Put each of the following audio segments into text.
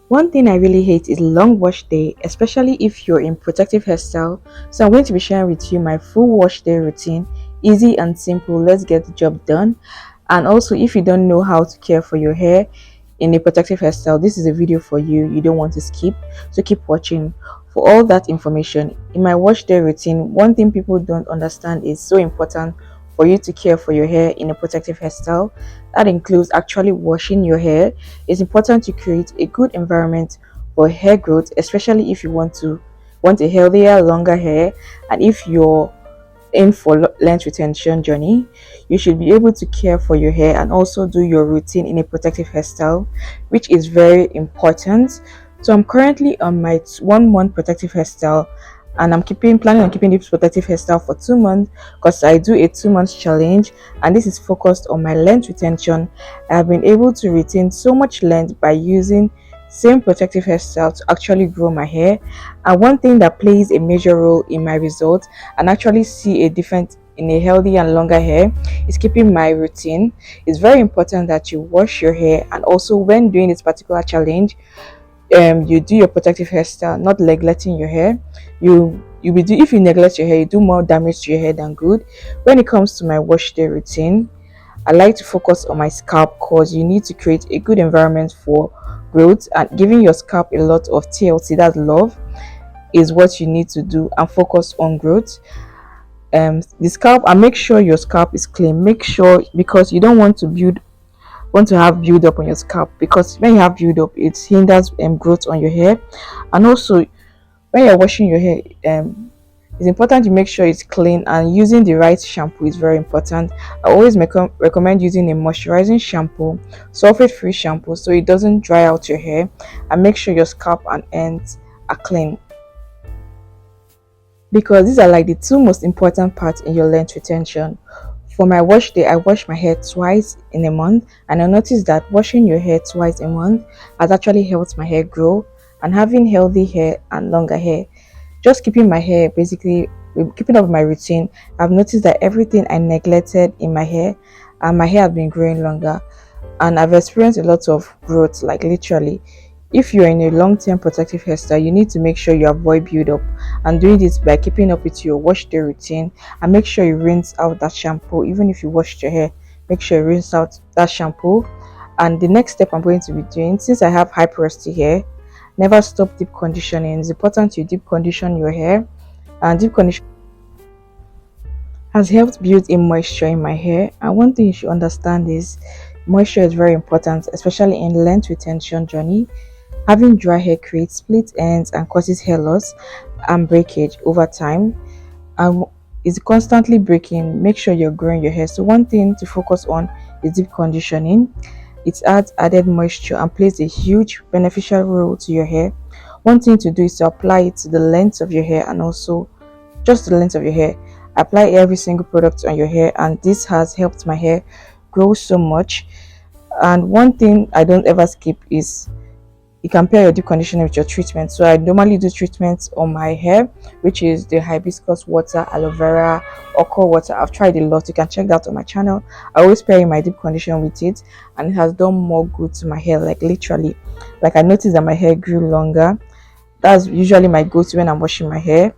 One thing I really hate is long wash day, especially if you're in protective hairstyle. So I'm going to be sharing with you my full wash day routine. Easy and simple. Let's get the job done. And also, if you don't know how to care for your hair in a protective hairstyle, this is a video for you. You don't want to skip. So keep watching. For all that information, in my wash day routine, one thing people don't understand is so important for you to care for your hair in a protective hairstyle. That includes actually washing your hair. It's important to create a good environment for hair growth, especially if you want a healthier, longer hair, and if you're in for length retention journey. You should be able to care for your hair and also do your routine in a protective hairstyle, which is very important. So I'm currently on my 1 month protective hairstyle, and I'm keeping planning on keeping this protective hairstyle for 2 months because I do a 2 months challenge, and this is focused on my length retention. I've been able to retain so much length by using same protective hairstyle to actually grow my hair. And one thing that plays a major role in my results and actually see a difference in a healthy and longer hair is keeping my routine. It's very important that you wash your hair, and also when doing this particular challenge, you do your protective hairstyle, not neglecting your hair. You will do, if you neglect your hair, you do more damage to your hair than good. When it comes to my wash day routine, I like to focus on my scalp because you need to create a good environment for growth, and giving your scalp a lot of TLC, that's love, is what you need to do and focus on growth. The scalp, and make sure your scalp is clean. Make sure, because you don't want to have build up on your scalp, because when you have build up it hinders growth on your hair. And also when you're washing your hair, it's important to make sure it's clean, and using the right shampoo is very important. I always recommend using a moisturizing shampoo, sulfate free shampoo, so it doesn't dry out your hair, and make sure your scalp and ends are clean, because these are like the two most important parts in your length retention. For my wash day, I wash my hair twice in a month, and I noticed that washing your hair twice a month has actually helped my hair grow, and having healthy hair and longer hair. Just keeping my hair, basically keeping up with my routine, I've noticed that everything I neglected in my hair, and my hair has been growing longer, and I've experienced a lot of growth, like literally. If you're in a long-term protective hairstyle, you need to make sure you avoid build-up, and doing this by keeping up with your wash day routine, and make sure you rinse out that shampoo. Even if you washed your hair, make sure you rinse out that shampoo. And the next step I'm going to be doing, since I have high porosity hair, never stop deep conditioning. It's important to deep condition your hair, and deep condition has helped build in moisture in my hair. And one thing you should understand is moisture is very important, especially in length retention journey. Having dry hair creates split ends and causes hair loss and breakage over time, and is constantly breaking. Make sure you're growing your hair. So one thing to focus on is deep conditioning. It adds added moisture and plays a huge beneficial role to your hair. One thing to do is to apply it to the length of your hair, and also just the length of your hair. Apply every single product on your hair, and this has helped my hair grow so much. And one thing I don't ever skip is you can pair your deep conditioner with your treatment. So I normally do treatments on my hair, which is the hibiscus water, aloe vera, okra water. I've tried a lot. You can check that on my channel. I always pair in my deep conditioner with it, and it has done more good to my hair, like literally. Like I noticed that my hair grew longer. That's usually my go-to when I'm washing my hair.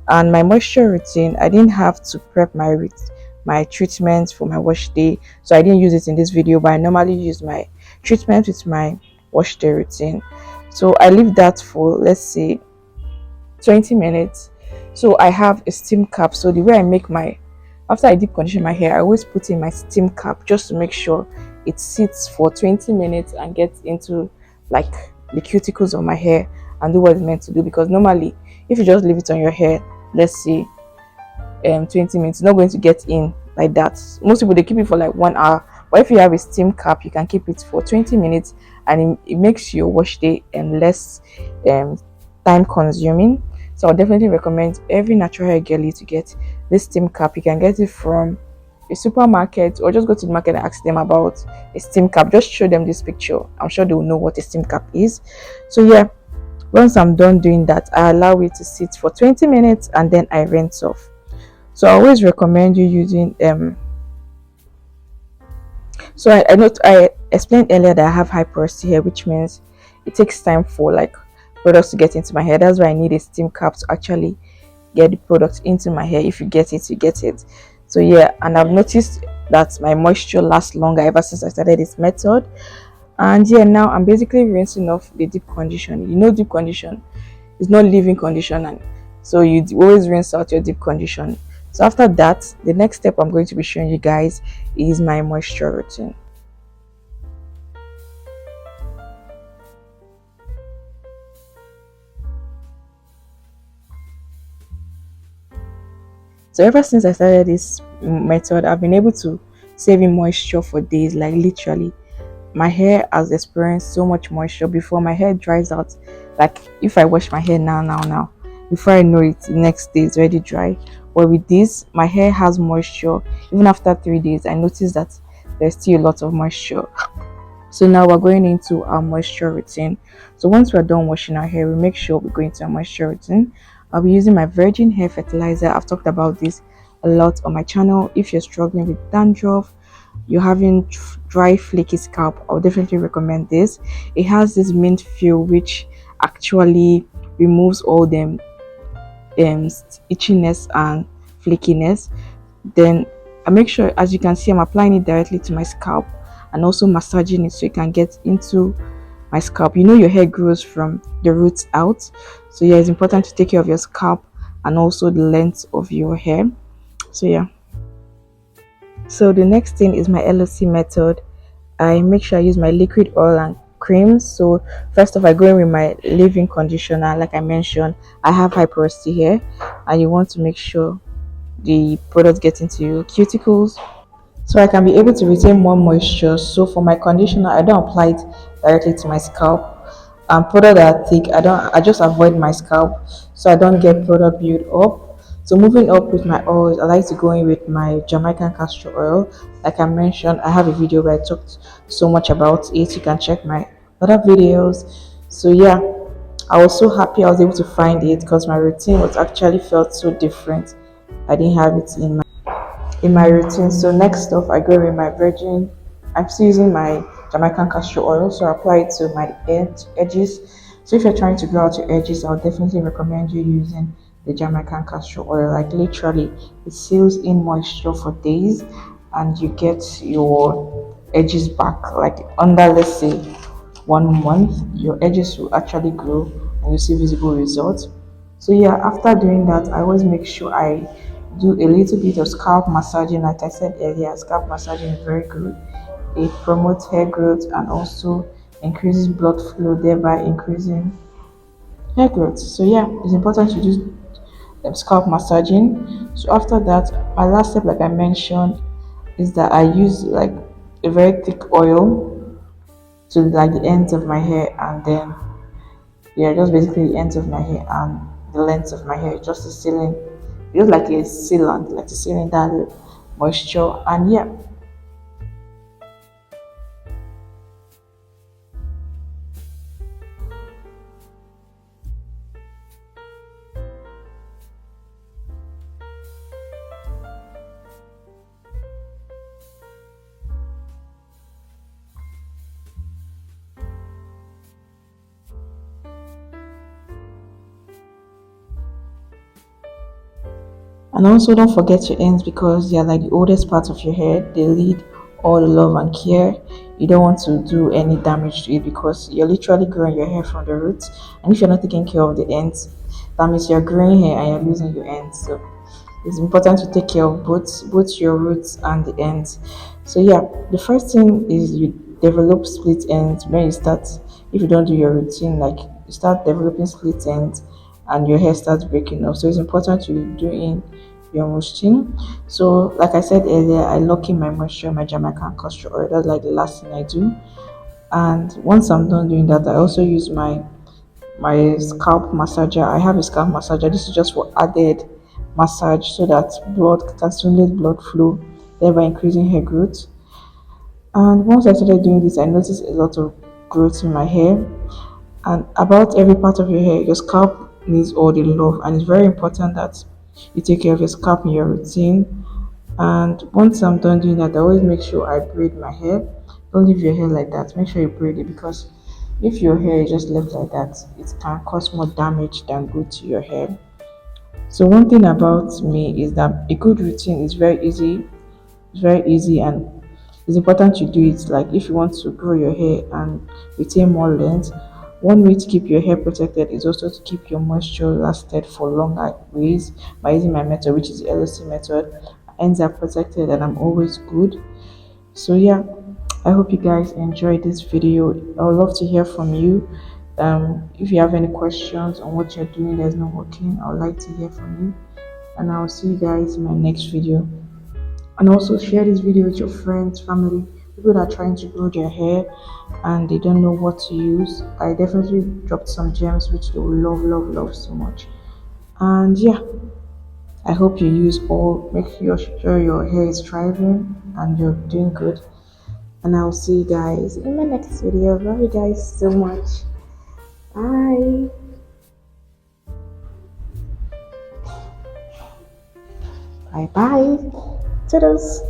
And my moisture routine, I didn't have to prep my treatment for my wash day, so I didn't use it in this video, but I normally use my treatment with my wash day routine. So I leave that for, let's say, 20 minutes. So I have a steam cap. So the way I make my, after I deep condition my hair, I always put in my steam cap just to make sure it sits for 20 minutes and gets into like the cuticles of my hair and do what it's meant to do. Because normally if you just leave it on your hair, let's say 20 minutes, it's not going to get in like that. Most people, they keep it for like 1 hour, but if you have a steam cap, you can keep it for 20 minutes, and it makes your wash day less time consuming. So I definitely recommend every natural hair girly to get this steam cap. You can get it from a supermarket, or just go to the market and ask them about a steam cap. Just show them this picture, I'm sure they will know what a steam cap is. So yeah, once I'm done doing that, I allow it to sit for 20 minutes and then I rinse off. So I always recommend you using so I explained earlier that I have high porosity hair, which means it takes time for like products to get into my hair. That's why I need a steam cap to actually get the product into my hair. If you get it, you get it. So yeah, and I've noticed that my moisture lasts longer ever since I started this method. And yeah, now I'm basically rinsing off the deep condition. You know, deep condition is not leave-in condition, and so you always rinse out your deep condition. So after that, the next step I'm going to be showing you guys is my moisture routine. So ever since I started this method, I've been able to save in moisture for days, like literally. My hair has experienced so much moisture before my hair dries out. Like if I wash my hair now, before I know it, the next day it's already dry. But with this, my hair has moisture. Even after 3 days, I noticed that there's still a lot of moisture. So now we're going into our moisture routine. So once we're done washing our hair, we make sure we go into our moisture routine. I'll be using my virgin hair fertilizer. I've talked about this a lot on my channel. If you're struggling with dandruff, you're having dry flaky scalp, I'll definitely recommend this. It has this mint feel which actually removes all them itchiness and flakiness. Then I make sure, as you can see, I'm applying it directly to my scalp and also massaging it so it can get into my scalp. You know, your hair grows from the roots out, so yeah, it's important to take care of your scalp and also the length of your hair. So yeah, so the next thing is my LOC method. I make sure I use my liquid oil and creams. So first off, I go in with my leave-in conditioner. Like I mentioned, I have high porosity hair, and you want to make sure the product gets into your cuticles so I can be able to retain more moisture. So for my conditioner, I don't apply it directly to my scalp. Product that are thick, I just avoid my scalp so I don't get product build up. So moving up with my oils, I like to go in with my Jamaican castor oil. Like I mentioned, I have a video where I talked so much about it. You can check my other videos. So yeah, I was so happy I was able to find it because my routine was actually felt so different. I didn't have it in my routine. So next off, I go with my virgin. I'm still using my Jamaican castor oil, so I apply it to my edges. So if you're trying to grow out your edges, I'll definitely recommend you using the Jamaican castor oil. Like literally, it seals in moisture for days, and you get your edges back. Like under, let's say, 1 month, your edges will actually grow and you see visible results. So yeah, after doing that, I always make sure I do a little bit of scalp massaging. Like I said earlier, scalp massaging is very good. It promotes hair growth and also increases blood flow, thereby increasing hair growth. So yeah, it's important to do scalp massaging. So after that, my last step, like I mentioned, is that I use like a very thick oil to like the ends of my hair, and then yeah, just basically the ends of my hair and the length of my hair, just to sealing, just like a sealant, like to sealing that moisture. And yeah, and also don't forget your ends because they are like the oldest part of your hair. They lead all the love and care. You don't want to do any damage to it because you're literally growing your hair from the roots. And if you're not taking care of the ends, that means you're growing hair and you're losing your ends. So it's important to take care of both your roots and the ends. So yeah, the first thing is you develop split ends when you start. If you don't do your routine, like you start developing split ends and your hair starts breaking off. So it's important to do in your routine. So like I said earlier, I lock in my moisture, my Jamaican castor oil. That's like the last thing I do. And once I'm done doing that, I also use my scalp massager. I have a scalp massager. This is just for added massage so that blood can stimulate blood flow, thereby increasing hair growth. And once I started doing this, I noticed a lot of growth in my hair. And about every part of your hair, your scalp needs all the love, and it's very important that you take care of your scalp in your routine. And once I'm done doing that, I always make sure I braid my hair. Don't leave your hair like that. Make sure you braid it because If your hair is just left like that, it can cause more damage than good to your hair. So one thing about me is that a good routine is very easy. It's very easy and it's important to do it. Like if you want to grow your hair and retain more length, one way to keep your hair protected is also to keep your moisture lasted for longer ways by using my method, which is the LOC method. Ends are protected and I'm always good. So yeah, I hope you guys enjoyed this video. I would love to hear from you. If you have any questions on what you're doing that's not working, I would like to hear from you. And I'll see you guys in my next video. And also share this video with your friends, family, people that are trying to grow their hair and they don't know what to use. I definitely dropped some gems which they will love, love, love so much. And yeah, I hope you use all. Make sure your hair is thriving and you're doing good. And I'll see you guys in my next video. Love you guys so much. Bye. Bye bye. Toodles.